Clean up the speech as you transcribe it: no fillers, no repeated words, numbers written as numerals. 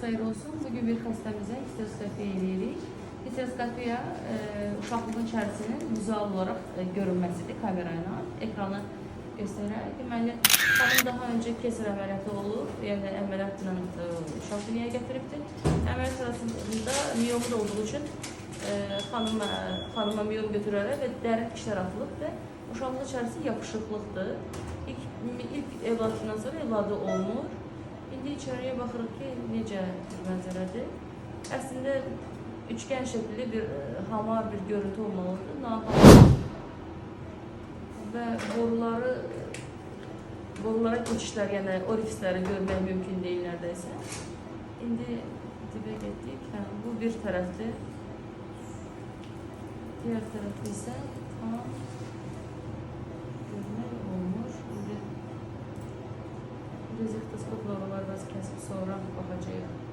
xeyir olsun. Bugün bir xəstəmizə histeroskopiya edirik. Histeroskopiya uşaqlığın içərisinin vizual olaraq görünməsidir kamera ilə. Ekranı göstərərək. Deməli, xanım daha öncə kesir əməliyyatı olub, yəni əməliyyatla uşaq dünyaya gətiribdir. Əməliyyat sırasında miyomu da olduğu üçün xanıma miyom götürərək və dərin işlər atılıb və uşaqlıq içərisində yapışıqlıqdır. İlk evladından sonra evladı olmur. İndi içəriyə baxırıq ki, necə bir mənzərədir. Əslində, üçgən şəkilli bir hamar bir görüntü olmalıdır. Nahamar və borulara keçişlər, yəni orifisləri görmək mümkün deyil nərdəysə. İndi dibə getdik. Bu bir tərəfdir. Diğer tərəfdə isə tam görmək olmur. Rezektoskopla oralar biraz kəsib sonra baxacağıq.